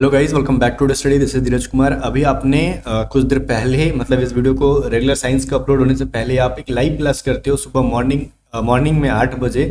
Hello guys, welcome back to the study. This is Dheeraj Kumar. अभी आपने कुछ देर पहले मतलब इस वीडियो को रेगुलर साइंस का अपलोड होने से पहले आप एक लाइव क्लास करते हो सुबह मॉर्निंग में 8 बजे।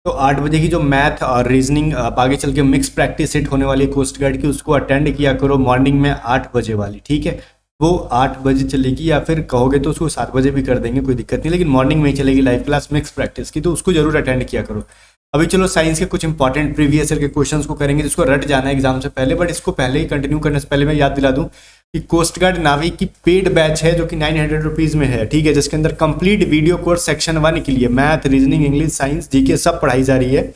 तो 8 बजे की जो मैथ और रीजनिंग आप आगे चल के मिक्स प्रैक्टिस सेट होने वाली है कोस्ट गार्ड की, उसको अटेंड किया करो मॉर्निंग में 8 बजे वाली, ठीक है। वो 8 बजे चलेगी या फिर कहोगे तो उसको 7 बजे भी कर देंगे, कोई दिक्कत नहीं, लेकिन मॉर्निंग में ही चलेगी लाइव क्लास मिक्स प्रैक्टिस की, तो उसको जरूर अटेंड किया करो। अभी चलो साइंस के कुछ इंपॉर्टेंट प्रीवियस ईयर के क्वेश्चंस को करेंगे जिसको रट जाना है एग्जाम से पहले। बट इसको पहले ही कंटिन्यू करने से पहले मैं याद दिला दूं कि कोस्ट गार्ड नावी की पेड बैच है जो कि 900 रुपीज़ में है, ठीक है, जिसके अंदर कंप्लीट वीडियो कोर्स सेक्शन 1 के लिए math, reasoning, English, science, GK सब पढ़ाई जा रही है।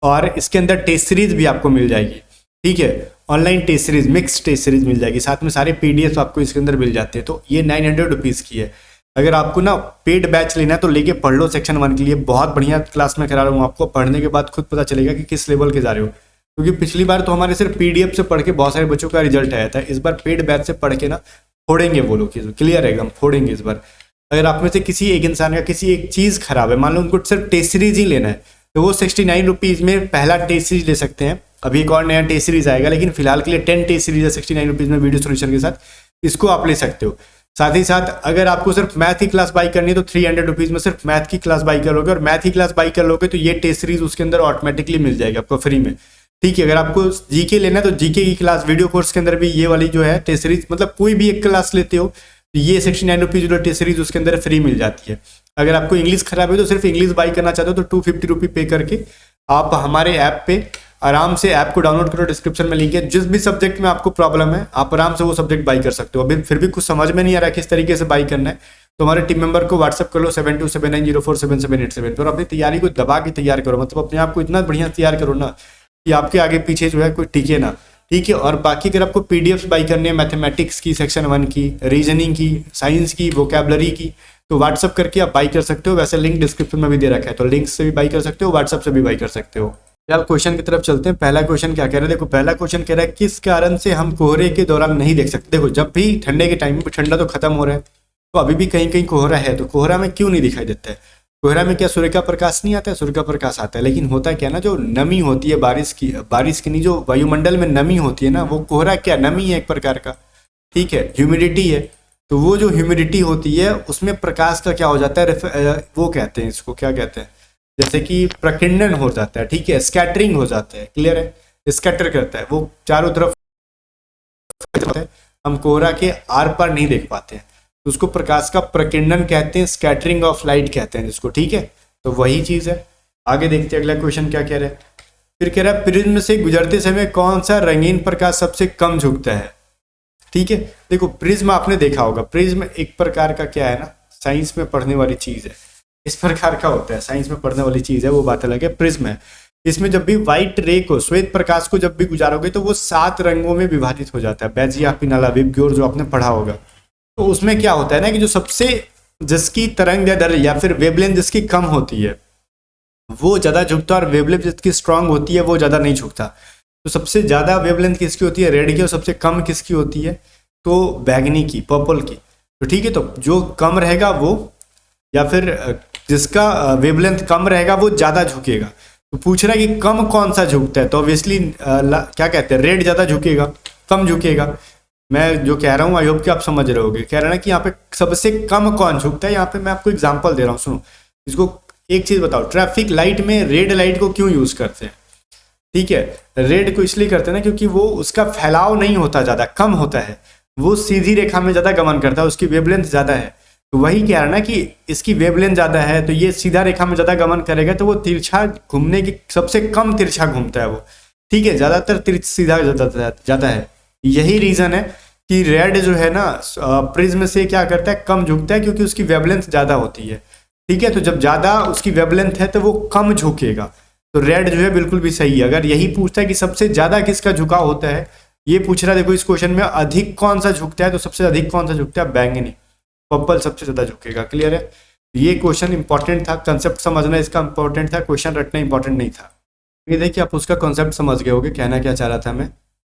और इसके अंदर टेस्ट सीरीज भी आपको मिल जाएगी, ठीक है, online test series, mix test series मिल जाएगी, साथ में सारे पीडीएफ आपको इसके अंदर मिल जाते हैं। तो ये 900 रुपीज़ की है। अगर आपको ना पेड बैच लेना है तो लेके पढ़ लो सेक्शन 1 के लिए, बहुत बढ़िया क्लास में करा रहा हूँ आपको। पढ़ने के बाद खुद पता चलेगा कि किस लेवल के जा रहे हो, क्योंकि पिछली बार तो हमारे सिर्फ पीडीएफ से पढ़ के बहुत सारे बच्चों का रिजल्ट आया था। इस बार पेड बैच से पढ़ के ना फोड़ेंगे वो लोग, क्लियर है, एकदम फोड़ेंगे इस बार। अगर आप में से किसी एक इंसान का किसी एक चीज़ खराब है, मान लो उनको सिर्फ टेस्ट सीरीज ही लेना है, तो वो 69 रुपीज़ में पहला टेस्ट सीरीज ले सकते हैं। अभी एक और नया टेस्ट सीरीज आएगा, लेकिन फिलहाल के लिए 10 टेस्ट सीरीज है 69 रुपीज़ में वीडियो सोल्यूशन के साथ, इसको आप ले सकते हो। साथ ही साथ अगर आपको सिर्फ मैथ की क्लास बाई करनी है तो 300 रुपीज़ में सिर्फ मैथ की क्लास बाई करोगे, और मैथ की क्लास बाई कर लोगे तो ये टेस्ट सीरीज उसके अंदर ऑटोमेटिकली मिल जाएगी आपको फ्री में, ठीक है। अगर आपको जीके लेना है तो जीके की क्लास वीडियो कोर्स के अंदर भी ये वाली जो है टेस्ट सीरीज, मतलब कोई भी एक क्लास लेते हो तो ये 69 रुपीज़ जो टेस्ट सीरीज उसके अंदर फ्री मिल जाती है। अगर आपको इंग्लिश खराब है तो सिर्फ इंग्लिश बाई करना चाहते हो तो 250 रुपये पे करके आप हमारे ऐप पे आराम से ऐप को डाउनलोड करो, डिस्क्रिप्शन में लिंक है। जिस भी सब्जेक्ट में आपको प्रॉब्लम है आप आराम से वो सब्जेक्ट बाई कर सकते हो। अभी फिर भी कुछ समझ में नहीं आ रहा है किस तरीके से बाई करना है तो हमारे टीम मेंबर को व्हाट्सअप कर लो 7279047787 पर। अपनी तैयारी को दबा के तैयार करो, मतलब अपने आप को इतना बढ़िया तैयार करो ना कि आपके आगे पीछे जो है कोई टिके ना, ठीक है। और बाकी अगर आपको पीडीएफ बाई करनी है मैथमेटिक्स की, सेक्शन 1 की, रीजनिंग की, साइंस की, वोकैबलरी की, तो व्हाट्सअप करके आप बाई कर सकते हो। वैसे लिंक डिस्क्रिप्शन में भी दे रखा है, तो लिंक से भी बाई कर सकते हो, व्हाट्सअप से भी बाई कर सकते हो। यार क्वेश्चन की तरफ चलते हैं। पहला क्वेश्चन क्या कह रहा है, देखो पहला क्वेश्चन कह रहा है किस कारण से हम कोहरे के दौरान नहीं देख सकते। देखो जब भी ठंडे के टाइम में, ठंडा तो खत्म हो रहा है तो अभी भी कहीं कहीं कोहरा है, तो कोहरा में क्यों नहीं दिखाई देता है? कोहरा में क्या सूर्य का प्रकाश नहीं आता है? सूर्य का प्रकाश आता है, लेकिन होता क्या ना, जो नमी होती है बारिश की नहीं, जो वायुमंडल में नमी होती है ना, वो कोहरा क्या नमी है एक प्रकार का, ठीक है, ह्यूमिडिटी है। तो वो जो ह्यूमिडिटी होती है उसमें प्रकाश का क्या हो जाता है, वो कहते हैं, इसको क्या कहते हैं, जैसे कि प्रकीर्णन हो जाता है, ठीक है, स्कैटरिंग हो जाता है, क्लियर है, स्कैटर करता है, वो चारों तरफ हम कोहरा के आर पार नहीं देख पाते हैं, तो उसको प्रकाश का प्रकीर्णन कहते हैं, स्कैटरिंग ऑफ लाइट कहते हैं जिसको, ठीक है। तो वही चीज है। आगे देखते हैं अगला क्वेश्चन क्या कह रहा है। फिर कह रहा है प्रिज्म से गुजरते समय कौन सा रंगीन प्रकाश सबसे कम झुकता है, ठीक है। देखो प्रिज्म आपने देखा होगा, प्रिज्म एक प्रकार का क्या है ना, साइंस में पढ़ने वाली चीज है, इस प्रकार का होता है, साइंस में पढ़ने वाली चीज है, वो बात अलग है। प्रिज्म है, इसमें जब भी व्हाइट रे को, श्वेत प्रकाश को जब भी गुजारोगे तो वो 7 रंगों में विभाजित हो जाता है, बेजिया पिनाला विबग्योर जो आपने पढ़ा होगा। तो उसमें क्या होता है ना कि जो सबसे जिसकी तरंग दर या फिर वेवलेंथ जिसकी कम होती है वो ज्यादा झुकता है, और वेवलेंथ जिसकी स्ट्रांग होती है वो ज्यादा नहीं झुकता। तो सबसे ज्यादा वेवलेंथ किसकी होती है, रेड की, और सबसे कम किसकी होती है, तो बैगनी की, पर्पल की। तो ठीक है, तो जो कम रहेगा वो, या फिर जिसका वेवलेंथ कम रहेगा वो ज्यादा झुकेगा। तो पूछ रहा है कि कम कौन सा झुकता है, तो ऑब्वियसली क्या कहते हैं, रेड ज्यादा झुकेगा, कम झुकेगा। मैं जो कह रहा हूँ आई होप कि आप समझ रहे होगे। कह रहा है ना कि यहाँ पे सबसे कम कौन झुकता है। यहाँ पे मैं आपको एग्जांपल दे रहा हूँ, सुनो इसको। एक चीज बताओ, ट्रैफिक लाइट में रेड लाइट को क्यों यूज करते हैं, ठीक है, रेड को इसलिए करते हैं ना क्योंकि वो उसका फैलाव नहीं होता, ज्यादा कम होता है, वो सीधी रेखा में ज्यादा गमन करता है, उसकी वेवलेंथ ज्यादा है। तो वही कह रहा है ना कि इसकी वेवलेंथ ज्यादा है तो ये सीधा रेखा में ज्यादा गमन करेगा, तो वो तिरछा घूमने की सबसे कम तिरछा घूमता है वो, ठीक है, ज्यादातर सीधा जाता है। यही रीजन है कि रेड जो है ना प्रिज्म से क्या करता है, कम झुकता है, क्योंकि उसकी वेवलेंथ ज्यादा होती है, ठीक है। तो जब ज्यादा उसकी वेवलेंथ है तो वो कम झुकेगा, तो रेड जो है बिल्कुल भी सही है। अगर यही पूछता है कि सबसे ज्यादा किसका झुकाव होता है, ये पूछ रहा है, देखो इस क्वेश्चन में अधिक कौन सा झुकता है, तो सबसे अधिक कौन सा झुकता है, बैंगनी, पर्पल सबसे ज्यादा झुकेगा, क्लियर है। ये क्वेश्चन इंपॉर्टेंट था, कंसेप्ट समझना इसका इंपॉर्टेंट था, क्वेश्चन रटना इंपॉर्टेंट नहीं था। ये देखिए आप उसका कॉन्सेप्ट समझ गए होगे, कहना क्या चाह रहा था मैं,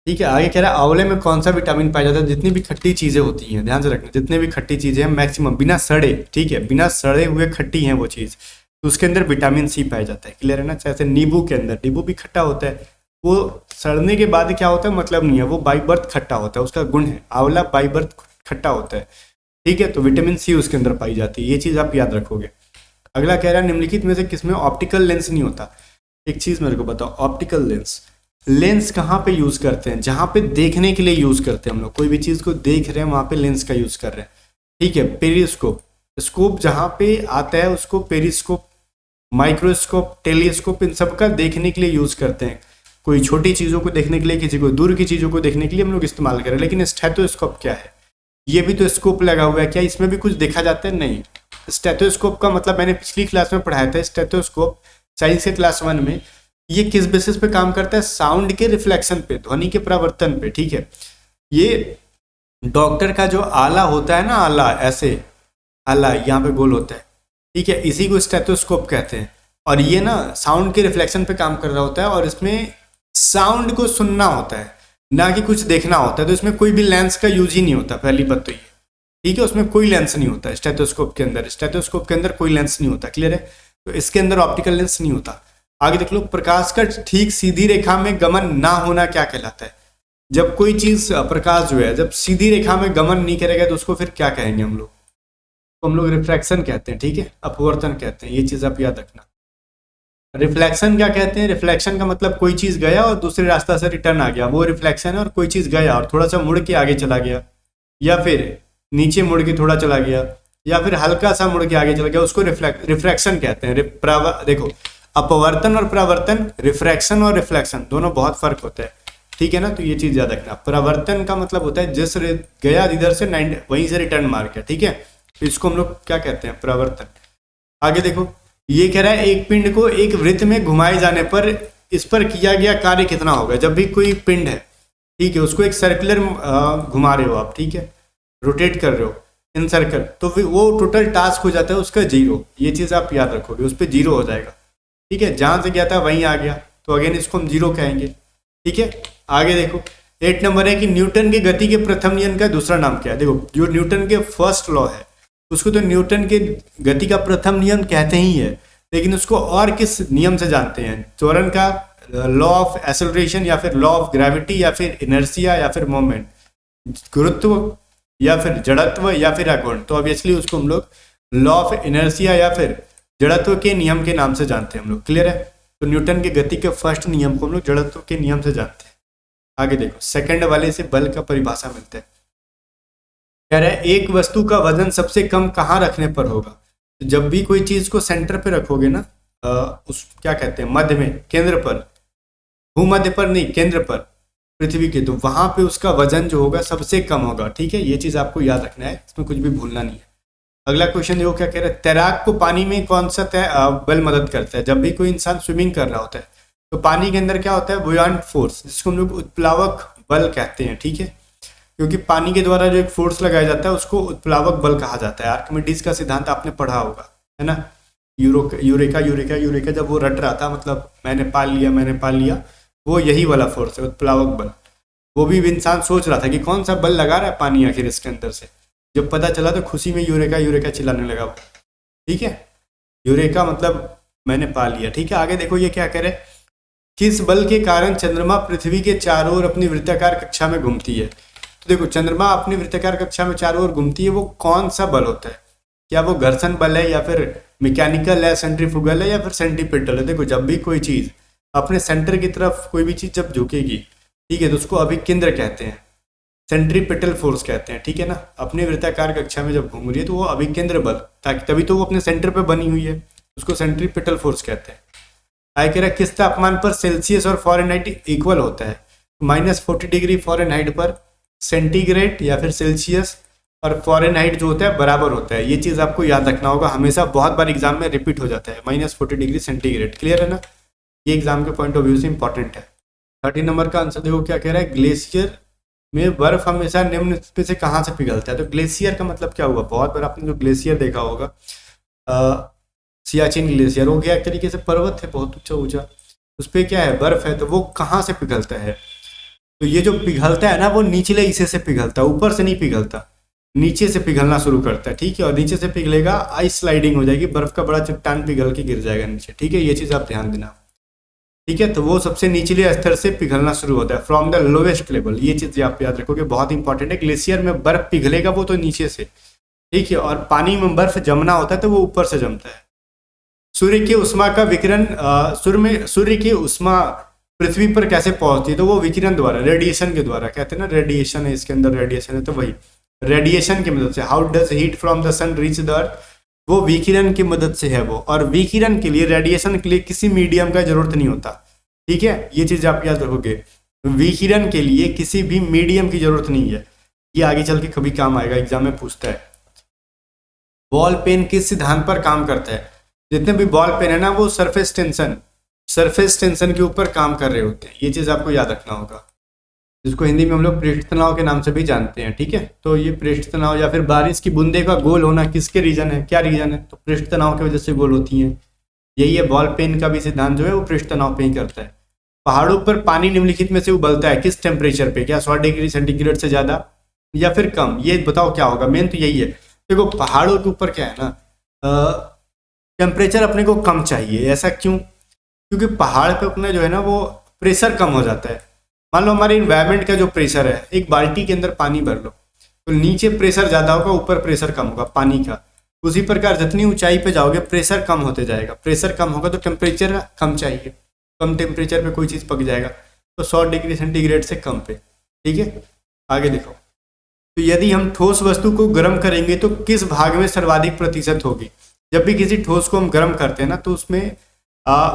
ठीक है। आगे कह रहा है आंवले में कौन सा विटामिन पाया जाता है। जितनी भी खट्टी चीजें होती हैं, ध्यान से रखना, जितने भी खट्टी चीजें हैं मैक्सिमम बिना सड़े, ठीक है, बिना सड़े हुए खट्टी है वो चीज, तो उसके अंदर विटामिन सी पाया जाता है, क्लियर है ना। जैसे नींबू के अंदर, नींबू भी खट्टा होता है, वो सड़ने के बाद क्या होता है मतलब नहीं है, वो बाई बर्थ खट्टा होता है, उसका गुण है आंवला बाई बर्थ खट्टा होता है। ठीक है, तो विटामिन सी उसके अंदर पाई जाती है, ये चीज़ आप याद रखोगे। अगला कह रहा है निम्नलिखित में से किसमें ऑप्टिकल लेंस नहीं होता। एक चीज़ मेरे को बताओ, ऑप्टिकल लेंस, लेंस कहाँ पे यूज़ करते हैं, जहाँ पे देखने के लिए यूज़ करते हैं हम लोग, कोई भी चीज़ को देख रहे हैं वहाँ पे लेंस का यूज़ कर रहे हैं। ठीक है, पेरिस्कोप, स्कोप जहाँ पे आता है उसको पेरिस्कोप, माइक्रोस्कोप, टेलीस्कोप, इन सब का देखने के लिए यूज़ करते हैं। कोई छोटी चीज़ों को देखने के लिए, किसी को दूर की चीज़ों को देखने के लिए हम लोग इस्तेमाल करें। लेकिन स्टेथोस्कोप क्या है, ये भी तो स्कोप लगा हुआ है, क्या इसमें भी कुछ देखा जाता है? नहीं। स्टेथोस्कोप का मतलब मैंने पिछली क्लास में पढ़ाया था, स्टेथोस्कोप साइंस के क्लास 1 में, ये किस बेसिस पे काम करता है? साउंड के रिफ्लेक्शन पे, ध्वनि के परावर्तन पे। ठीक है, ये डॉक्टर का जो आला होता है ना, आला ऐसे, आला यहाँ पे गोल होता है, ठीक है, इसी को स्टेथोस्कोप कहते हैं। और ये ना साउंड के रिफ्लेक्शन पे काम कर रहा होता है, और इसमें साउंड को सुनना होता है, ना कि कुछ देखना होता है। तो इसमें कोई भी लेंस का यूज ही नहीं होता, पहली बात तो ये। ठीक है, उसमें कोई लेंस नहीं होता स्टेथोस्कोप के अंदर, स्टेथोस्कोप के अंदर कोई लेंस नहीं होता। क्लियर है? तो इसके अंदर ऑप्टिकल लेंस नहीं होता। आगे देख लो, प्रकाश का ठीक सीधी रेखा में गमन ना होना क्या कहलाता है? जब कोई चीज, प्रकाश जो है जब सीधी रेखा में गमन नहीं करेगा तो उसको फिर क्या कहेंगे हम लोग? तो हम लोग रिफ्रैक्शन कहते हैं। ठीक है, अपवर्तन कहते हैं, ये चीज आप याद रखना। रिफ्लेक्शन क्या कहते हैं? रिफ्लेक्शन का मतलब कोई चीज गया और दूसरे रास्ता से रिटर्न आ गया, वो रिफ्लेक्शन है। और कोई चीज गया और थोड़ा सा मुड़ के आगे चला गया, या फिर नीचे मुड़ के थोड़ा चला गया, या फिर हल्का सा मुड़ के आगे चला गया, उसको रिफ्रैक्शन कहते हैं। देखो, अपवर्तन और परावर्तन, रिफ्रैक्शन और रिफ्लेक्शन दोनों बहुत फर्क होता है। ठीक है ना, तो ये चीज याद रखना। परावर्तन का मतलब होता है जिस गया इधर से वहीं से रिटर्न मार गया। ठीक है, तो इसको हम लोग क्या कहते हैं? परावर्तन। आगे देखो, ये कह रहा है एक पिंड को एक वृत्त में घुमाए जाने पर इस पर किया गया कार्य कितना होगा। जब भी कोई पिंड है, ठीक है, उसको एक सर्कुलर घुमा रहे हो आप, ठीक है, रोटेट कर रहे हो इन सर्कल, तो फिर वो टोटल टास्क हो जाता है उसका 0। ये चीज़ आप याद रखोगे, उस पर 0 हो जाएगा। ठीक है, जहाँ से गया था वहीं आ गया, तो अगेन इसको हम 0 कहेंगे। ठीक है, आगे देखो 8 नंबर है कि न्यूटन की गति के प्रथम नियम का दूसरा नाम क्या है। देखो, जो न्यूटन के फर्स्ट लॉ है उसको तो न्यूटन के गति का प्रथम नियम कहते ही है, लेकिन उसको और किस नियम से जानते हैं? त्वरण का लॉ ऑफ एक्सेलरेशन, या फिर लॉ ऑफ ग्रेविटी, या फिर इनर्शिया, या फिर मोमेंट, गुरुत्व, या फिर जड़त्व, या फिर आघूर्ण। तो ऑब्वियसली उसको हम लोग लॉ ऑफ इनर्शिया या फिर जड़त्व के नियम के नाम से जानते हैं हम लोग। क्लियर है? तो न्यूटन के गति के फर्स्ट नियम को हम लोग जड़त्व के नियम से जानते हैं। आगे देखो, सेकंड वाले से बल का परिभाषा मिलता है। कह रहा है एक वस्तु का वजन सबसे कम कहाँ रखने पर होगा। तो जब भी कोई चीज को सेंटर पे रखोगे ना, उस क्या कहते हैं, मध्य में, केंद्र पर, भूमध्य पर नहीं, केंद्र पर, पृथ्वी के, तो वहां पे उसका वजन जो होगा सबसे कम होगा। ठीक है, ये चीज आपको याद रखना है, इसमें कुछ भी भूलना नहीं है। अगला क्वेश्चन देखो क्या कह रहा है, तैराक को पानी में कौन सा बल मदद करता है। जब भी कोई इंसान स्विमिंग कर रहा होता है तो पानी के अंदर क्या होता है? बुयांट फोर्स, जिसको हम लोग उत्प्लावक बल कहते हैं। ठीक है, क्योंकि पानी के द्वारा जो एक फोर्स लगाया जाता है उसको उत्प्लावक बल कहा जाता है। आर्किमिडीज का सिद्धांत आपने पढ़ा होगा, है ना? यूरेका जब वो रट रहा था, मतलब मैंने पाल लिया, वो यही वाला फोर्स है, उत्प्लावक बल। वो भी इंसान सोच रहा था कि कौन सा बल लगा रहा है पानी आखिर इसके अंदर से। जब पता चला तो खुशी में यूरेका चिल्लाने लगा वो। ठीक है, यूरेका मतलब मैंने पा लिया। ठीक है, आगे देखो ये क्या कह रहे हैं, किस बल के कारण चंद्रमा पृथ्वी के चारों ओर अपनी वृत्ताकार कक्षा में घूमती है। तो देखो, चंद्रमा अपनी वृत्ताकार कक्षा में चारों ओर घूमती है, वो कौन सा बल होता है? क्या वो घर्षण बल है, या फिर मैकेनिकल है, सेंट्रीफ्यूगल है, या फिर सेंट्रीपिटल है? देखो, जब भी कोई चीज अपने सेंटर की तरफ, कोई भी चीज जब झुकेगी, ठीक है, तो उसको अभिकेंद्र कहते हैं, सेंट्रीपिटल फोर्स कहते हैं। ठीक है ना, अपने वृत्ताकार कक्षा में जब घूम रही है तो वो अभिकेंद्र बल, ताकि तभी तो वो अपने सेंटर पे बनी हुई है, उसको सेंट्रीपिटल फोर्स कहते हैं। आगे कह रहा है किस तापमान पर सेल्सियस और फॉरेनहाइट इक्वल होता है। -40 डिग्री फॉरेनहाइट पर सेंटीग्रेड या फिर सेल्सियस और फॉरेनहाइट जो होता है बराबर होता है। ये चीज़ आपको याद रखना होगा, हमेशा बहुत बार एग्जाम में रिपीट हो जाता है, -40 डिग्री सेंटीग्रेड। क्लियर है ना? ये एग्जाम के पॉइंट ऑफ व्यू से इंपॉर्टेंट है। 30 नंबर का आंसर देखो क्या कह रहा है, ग्लेशियर में बर्फ हमेशा निम्न पे से कहाँ से पिघलता है। तो ग्लेशियर का मतलब क्या हुआ? बहुत बार आपने जो ग्लेशियर देखा होगा, सियाचिन ग्लेशियर, वो क्या एक तरीके से पर्वत है बहुत ऊंचा ऊंचा, उस पर क्या है? बर्फ है। तो वो कहाँ से पिघलता है? तो ये जो पिघलता है ना, वो निचले हिस्से से पिघलता है, ऊपर से नहीं पिघलता, नीचे से पिघलना शुरू करता है। ठीक है, और नीचे से पिघलेगा, आइस स्लाइडिंग हो जाएगी, बर्फ का बड़ा चट्टान पिघल के गिर जाएगा नीचे। ठीक है, ये चीज़ आप ध्यान देना। ठीक है, तो वो सबसे निचले स्तर से पिघलना शुरू होता है, फ्रॉम द लोवेस्ट लेवल। ये चीज आप याद रखोगे, बहुत इंपॉर्टेंट है। ग्लेशियर में बर्फ पिघलेगा वो तो नीचे से, ठीक है, और पानी में बर्फ जमना होता है तो वो ऊपर से जमता है। सूर्य की उष्मा का विकिरण सूर्य की उष्मा पृथ्वी पर कैसे पहुंचती है, तो वो विकिरण द्वारा, रेडिएशन के द्वारा, कहते हैं ना रेडिएशन है, इसके अंदर रेडिएशन है, तो वही रेडिएशन की मदद से। How does heat from the sun reach the earth, वो विकिरण की मदद से है वो। और विकिरण के लिए, रेडिएशन के लिए किसी मीडियम का जरूरत नहीं होता, ठीक है, ये चीज आप याद रखोगे। विकिरण के लिए किसी भी मीडियम की जरूरत नहीं है, ये आगे चल के कभी काम आएगा, एग्जाम में पूछता है। बॉल पेन किस सिद्धांत पर काम करता है, जितने भी बॉल पेन है ना वो सरफेस टेंशन के ऊपर काम कर रहे होते हैं, ये चीज आपको याद रखना होगा, जिसको हिंदी में हम लोग पृष्ठ तनाव के नाम से भी जानते हैं, ठीक है। तो ये पृष्ठ तनाव या फिर बारिश की बूंदे का गोल होना किसके रीजन है, क्या रीजन है, तो पृष्ठ तनाव की वजह से गोल होती हैं। यही है, बॉल पेन का भी सिद्धांत जो है वो पृष्ठ तनाव पे ही करता है। पहाड़ों पर पानी निम्नलिखित में से उबलता है किस टेम्परेचर पे, क्या 100 डिग्री सेंटीग्रेड से ज्यादा या फिर कम, ये बताओ क्या होगा। मेन तो यही है, देखो पहाड़ों के ऊपर क्या है ना, टेम्परेचर अपने को कम चाहिए। ऐसा क्यों, क्योंकि पहाड़ पे अपना जो है ना वो प्रेशर कम हो जाता है। मान लो हमारे इन्वायरमेंट का जो प्रेशर है, एक बाल्टी के अंदर पानी भर लो तो नीचे प्रेशर ज़्यादा होगा, ऊपर प्रेशर कम होगा पानी का। उसी प्रकार जितनी ऊंचाई पे जाओगे प्रेशर कम होते जाएगा, प्रेशर कम होगा तो टेम्परेचर कम चाहिए, कम टेम्परेचर पे कोई चीज़ पक जाएगा, तो 100 डिग्री सेंटीग्रेड से कम पे, ठीक है। आगे देखो, तो यदि हम ठोस वस्तु को गर्म करेंगे तो किस भाग में सर्वाधिक प्रतिशत होगी। जब भी किसी ठोस को हम गर्म करते हैं ना तो उसमें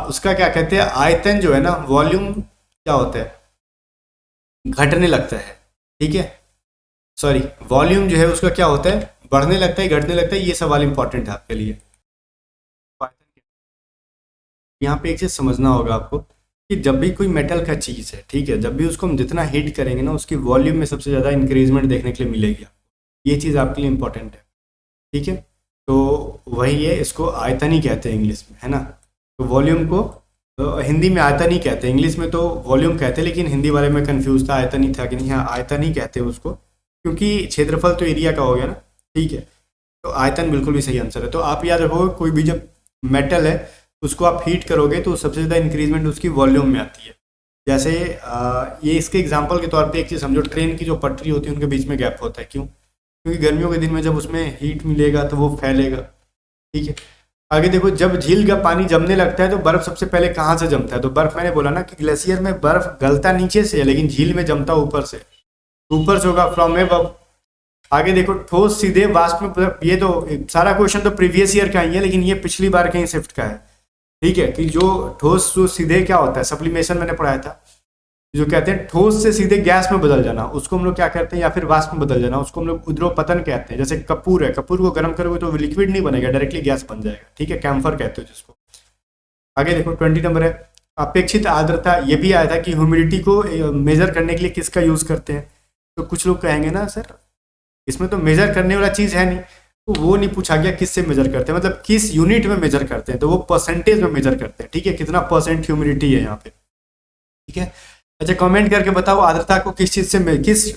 उसका क्या कहते हैं, आयतन जो है ना, वॉल्यूम क्या होता है, घटने लगता है, ठीक है, सॉरी वॉल्यूम जो है उसका क्या होता है, बढ़ने लगता है, घटने लगता है। ये सवाल इंपॉर्टेंट है आपके लिए। यहाँ पे एक चीज समझना होगा आपको कि जब भी कोई मेटल का चीज है, ठीक है, जब भी उसको हम जितना हीट करेंगे ना उसकी वॉल्यूम में सबसे ज़्यादा इंक्रीजमेंट देखने के लिए मिलेगी। ये चीज़ आपके लिए इंपॉर्टेंट है, ठीक है। तो वही है, इसको आयतन ही कहते हैं इंग्लिश में, है ना। तो वॉल्यूम को हिंदी में आयतन ही कहते हैं, इंग्लिश में तो वॉल्यूम कहते हैं, लेकिन हिंदी वाले में कंफ्यूज था, आयतन ही था कि नहीं। हाँ आयतन ही कहते हैं उसको, क्योंकि क्षेत्रफल तो एरिया का हो गया ना, ठीक है। तो आयतन बिल्कुल भी सही आंसर है। तो आप याद रखोगे, कोई भी जब मेटल है उसको आप हीट करोगे तो सबसे ज़्यादा इंक्रीजमेंट उसकी वॉल्यूम में आती है। जैसे ये इसके एग्जाम्पल के तौर पे एक चीज़ समझो, ट्रेन की जो पटरी होती है उनके बीच में गैप होता है, क्यों, क्योंकि गर्मियों के दिन में जब उसमें हीट मिलेगा तो वो फैलेगा, ठीक है। आगे देखो, जब झील का पानी जमने लगता है तो बर्फ सबसे पहले कहाँ से जमता है, तो बर्फ मैंने बोला ना कि ग्लेशियर में बर्फ गलता नीचे से है, लेकिन झील में जमता ऊपर से होगा, फ्रॉम एबव। आगे देखो, ठोस सीधे वाष्प में, ये तो सारा क्वेश्चन तो प्रीवियस ईयर का ही है, लेकिन ये पिछली बार के ही शिफ्ट का है, ठीक है। कि जो ठोस जो सीधे क्या होता है, सप्लीमेशन मैंने पढ़ाया था, जो कहते हैं ठोस से सीधे गैस में बदल जाना, उसको हम लोग क्या कहते हैं, या फिर वाष्प में बदल जाना, उसको हम लोग उद्रोपतन कहते हैं। जैसे कपूर है, कपूर को गर्म करोगे तो लिक्विड नहीं बनेगा, डायरेक्टली गैस बन जाएगा, ठीक है, कैम्फर कहते हो जिसको। आगे देखो 20 नंबर है, अपेक्षित आर्द्रता। ये भी आया था कि ह्यूमिडिटी को मेजर करने के लिए किसका यूज करते हैं, तो कुछ लोग कहेंगे ना सर इसमें तो मेजर करने वाला चीज है नहीं, तो वो नहीं पूछा गया किससे मेजर करते हैं, मतलब किस यूनिट में मेजर करते हैं, तो वो परसेंटेज में मेजर करते हैं, ठीक है, कितना परसेंट ह्यूमिडिटी है यहाँ पे, ठीक है। अच्छा, कमेंट करके बताओ आर्द्रता को किस चीज से, किस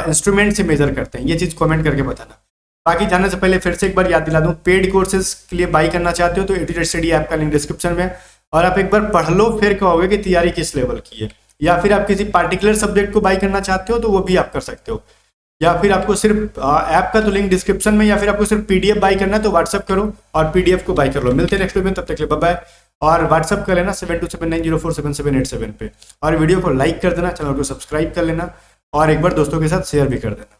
इंस्ट्रूमेंट से मेजर करते हैं, ये चीज कमेंट करके बताना। बाकी जानने से पहले फिर से एक बार याद दिला दूं, पेड कोर्सेज के लिए बाई करना चाहते हो तो एडुटेड स्टडी ऐप का लिंक डिस्क्रिप्शन में, और आप एक बार पढ़ लो फिर कहोगे कि तैयारी किस लेवल की है। या फिर आप किसी पार्टिकुलर सब्जेक्ट को बाई करना चाहते हो तो वो भी आप कर सकते हो, या फिर आपको सिर्फ ऐप का तो लिंक डिस्क्रिप्शन में, या फिर आपको सिर्फ पीडीएफ बाई करना है तो व्हाट्सअप करो और पीडीएफ को बाई कर लो। मिलते हैं नेक्स्ट वीडियो में, तब तक के लिए बाय बाय। और व्हाट्सअप कर लेना 7279047787 पे, और वीडियो को लाइक कर देना, चैनल को सब्सक्राइब कर लेना, और एक बार दोस्तों के साथ शेयर भी कर देना।